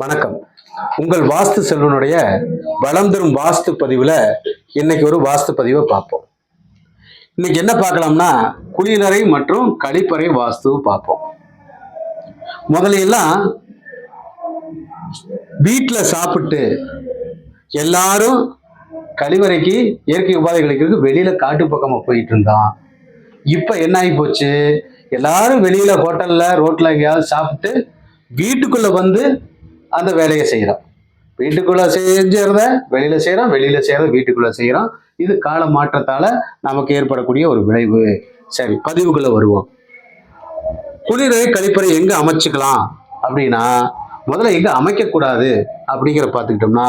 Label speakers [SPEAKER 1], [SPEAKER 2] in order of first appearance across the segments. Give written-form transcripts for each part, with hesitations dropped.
[SPEAKER 1] வணக்கம். உங்கள் வாஸ்து செல்வனுடைய வளம் தரும் வாஸ்து பதிவுல இன்னைக்கு ஒரு வாஸ்து பதிவை பார்ப்போம். இன்னைக்கு என்ன பார்க்கலாம்னா, குளியலறை மற்றும் கழிப்பறை வாஸ்து பார்ப்போம். முதல்ல எல்லாம் வீட்டுல சாப்பிட்டு எல்லாரும் கழிவறைக்கு இயற்கை உபாதைகளுக்கு வெளியில காட்டு பக்கமா போயிட்டு இருந்தான். இப்ப என்ன ஆகி போச்சு, எல்லாரும் வெளியில ஹோட்டல்ல ரோட்ல எங்கேயாவது சாப்பிட்டு வீட்டுக்குள்ள வந்து அந்த வேலையை செய்யறோம். வீட்டுக்குள்ள செஞ்சறத வெளியில செய்யறோம், வெளியில செய்யறத வீட்டுக்குள்ள செய்யறோம். இது கால மாற்றத்தால நமக்கு ஏற்படக்கூடிய ஒரு விளைவு. சரி, பதிவுக்குள்ள வருவோம். குளிரை கழிப்பறை எங்க அமைச்சுக்கலாம் அப்படின்னா, முதல்ல எங்க அமைக்க கூடாது அப்படிங்கிற பார்த்துக்கிட்டோம்னா,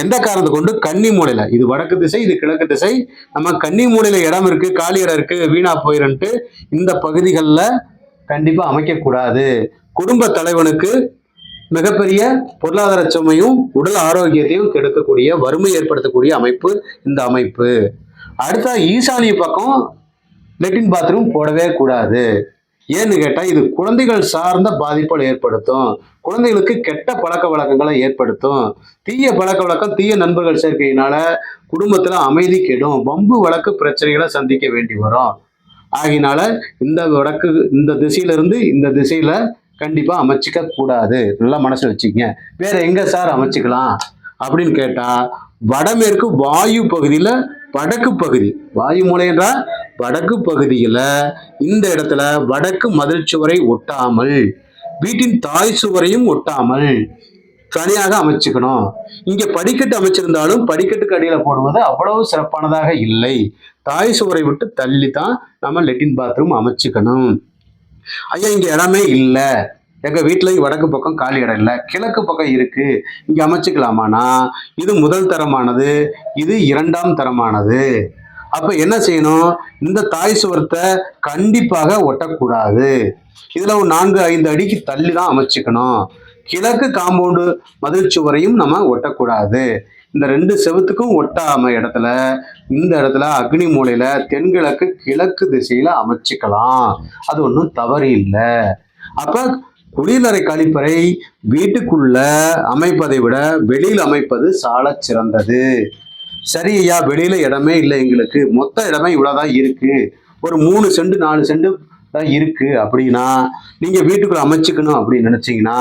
[SPEAKER 1] எந்த காரணத்தை கொண்டு கன்னி மூலையில, இது வடக்கு திசை, இது கிழக்கு திசை, நம்ம கன்னி மூலையில இடம் இருக்கு, காலி இடம் இருக்கு, வீணா போயிருன்ட்டு இந்த பகுதிகளில் கண்டிப்பா அமைக்க கூடாது. குடும்ப தலைவனுக்கு மிகப்பெரிய பொருளாதார சுமையும் உடல் ஆரோக்கியத்தையும் கெடுக்கக்கூடிய, வறுமை ஏற்படுத்தக்கூடிய அமைப்பு இந்த அமைப்பு. அடுத்த ஈசானிய பக்கம் லெட்டின் பாத்ரூம் போடவே கூடாது. ஏன்னு கேட்டா, இது குழந்தைகள் சார்ந்த பாதிப்புகள் ஏற்படுத்தும். குழந்தைகளுக்கு கெட்ட பழக்க வழக்கங்களை ஏற்படுத்தும். தீய பழக்க வழக்கம், தீய நண்பர்கள் சேர்க்கையினால குடும்பத்துல அமைதி கெடும், வம்பு வழக்கு பிரச்சனைகளை சந்திக்க வேண்டி வரும். ஆகினால இந்த திசையிலிருந்து இந்த திசையில கண்டிப்பா அமைச்சிக்க கூடாது. நல்லா மனசுல வச்சுக்கங்க. வேற எங்க சார் அமைச்சுக்கலாம் அப்படின்னு கேட்டா, வடமேற்கு வாயு பகுதியில வடக்கு பகுதி, வாயு மூலை என்றால் வடக்கு பகுதியில இந்த இடத்துல வடக்கு மதில் சுவரை ஒட்டாமல், வீட்டின் தாய் சுவரையும் ஒட்டாமல் தனியாக அமைச்சுக்கணும். இங்க படிக்கட்டு அமைச்சிருந்தாலும் படிக்கட்டுக்கு அடியில போடுவது அவ்வளவு சிறப்பானதாக இல்லை. தாய் சுவரை விட்டு தள்ளி தான் நம்ம லெட்டின் பாத்ரூம் அமைச்சுக்கணும். ஐயா, இங்க இடமே இல்லை, எங்க வீட்டுல வடக்கு பக்கம் காலி இடம் இல்லை, கிழக்கு பக்கம் இருக்கு, இங்க அமைச்சுக்கலாமானா, இது முதல் தரமானது, இது இரண்டாம் தரமானது. அப்ப என்ன செய்யணும், இந்த தாய் சுவரத்தை கண்டிப்பாக ஒட்டக்கூடாது. இதுல ஒரு 4-5 அடிக்கு தள்ளி தான் அமைச்சுக்கணும். கிழக்கு காம்பவுண்டு மதில் சுவரையும் நம்ம ஒட்டக்கூடாது. இந்த 2 செவுத்துக்கும் ஒட்டாம இடத்துல, இந்த இடத்துல அக்னி மூலையில தென்கிழக்கு கிழக்கு திசையில அமைச்சுக்கலாம். அது ஒன்றும் தவறு இல்லை. அப்ப குளியலறை கழிப்பறை வீட்டுக்குள்ள அமைப்பதை விட வெளியில் அமைப்பது சால சிறந்தது. சரி ஐயா, வெளியில இடமே இல்லை, எங்களுக்கு மொத்த இடமே இவ்வளவுதான் இருக்கு, ஒரு 3 சென்ட் 4 சென்ட் தான் இருக்கு அப்படின்னா, நீங்க வீட்டுக்குள்ள அமைச்சுக்கணும் அப்படின்னு நினைச்சீங்கன்னா,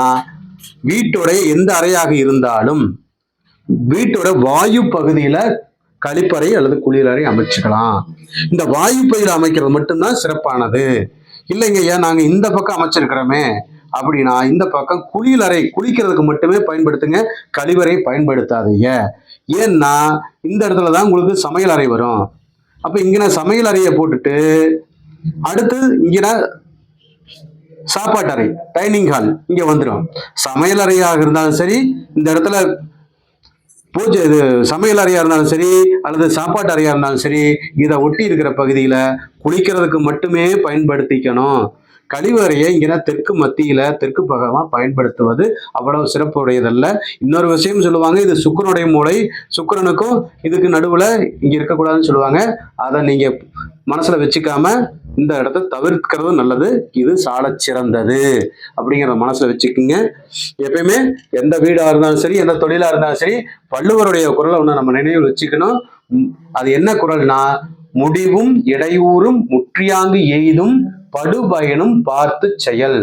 [SPEAKER 1] வீட்டோட எந்த அறையாக இருந்தாலும் வீட்டோட வாயு பகுதியில கழிப்பறை அல்லது குளியலறை அமைச்சுக்கலாம். இந்த வாயு பகுதியில் அமைக்கிறது மட்டும்தான் சிறப்பானது. இல்லைங்க ஐயா, நாங்க இந்த பக்கம் அமைச்சிருக்கிறோமே அப்படின்னா, இந்த பக்கம் குளியலறை குளிக்கிறதுக்கு மட்டுமே பயன்படுத்துங்க, கழிவறை பயன்படுத்தாதீங்க. ஏன்னா இந்த இடத்துல தான் உங்களுக்கு சமையல் அறை வரும். அப்ப இங்க சமையல் அறையை போட்டுட்டு அடுத்து இங்க சாப்பாட்டு அறை, டைனிங் ஹால் இங்க வந்துடும். சமையல் அறையாக இருந்தாலும் சரி, இந்த இடத்துல பூஜை இது சமையல் அறையா இருந்தாலும் சரி அல்லது சாப்பாட்டு அறையா இருந்தாலும் சரி, இதை ஒட்டி இருக்கிற பகுதியில குளிக்கிறதுக்கு மட்டுமே பயன்படுத்திக்கணும். கழிவறையை இங்கே தெற்கு மத்தியில தெற்கு பக்கமா பயன்படுத்துவது அவ்வளவு சிறப்புடையதல்ல. இன்னொரு விஷயம் சொல்லுவாங்க, இது சுக்கிரனுடைய மூளை, சுக்கிரனுக்கும் இதுக்கு நடுவுல இங்க இருக்கக்கூடாதுன்னு சொல்லுவாங்க. அதை நீங்க மனசுல வச்சுக்காம இந்த இடத்த தவிர்க்கிறது நல்லது. இது சால சிறந்தது அப்படிங்கிறத மனசுல வச்சுக்கோங்க. எப்பயுமே எந்த வீடா இருந்தாலும் சரி, எந்த தொழிலா இருந்தாலும் சரி, வள்ளுவருடைய குரலை ஒண்ணு நம்ம நினைவில் வச்சுக்கணும். அது என்ன குரல்னா, முடிவும் இடையூறும் முற்றியாங்கு எய்தும் படுபயனும் பார்த்து செயல்.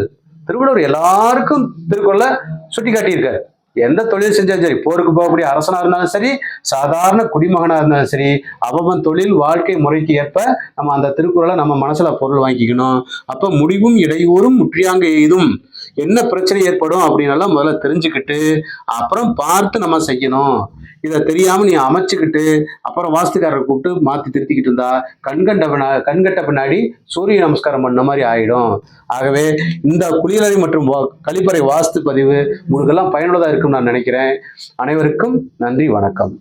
[SPEAKER 1] திருவள்ளுவர் எல்லாருக்கும் திருக்குறளை சுட்டி காட்டியிருக்காரு. எந்த தொழில் செஞ்சாலும் சரி, போருக்கு போகக்கூடிய அரசனா இருந்தாலும் சரி, சாதாரண குடிமகனா இருந்தாலும் சரி, அவன் தொழில் வாழ்க்கை முறைக்கு ஏற்ப நம்ம அந்த திருக்குறளை நம்ம மனசுல பொருள் வாங்கிக்கணும். அப்ப முடிவும் இடையூறும் முற்றியாங்க எய்தும், என்ன பிரச்சனை ஏற்படும் அப்படின்னு முதல்ல தெரிஞ்சுக்கிட்டு அப்புறம் பார்த்து நம்ம செய்யணும். இதை தெரியாம நீ அமைச்சுக்கிட்டு அப்புறம் வாஸ்துக்காரரை கூப்பிட்டு மாத்தி திருத்திக்கிட்டு இருந்தா கண்கட்ட பின்னாடி சூரிய நமஸ்காரம் பண்ண மாதிரி ஆயிடும். ஆகவே இந்த குளியலறை மற்றும் கழிப்பறை வாஸ்து பதிவு உங்களுக்கு எல்லாம் பயனுள்ளதா இருக்கும்னு நான் நினைக்கிறேன். அனைவருக்கும் நன்றி, வணக்கம்.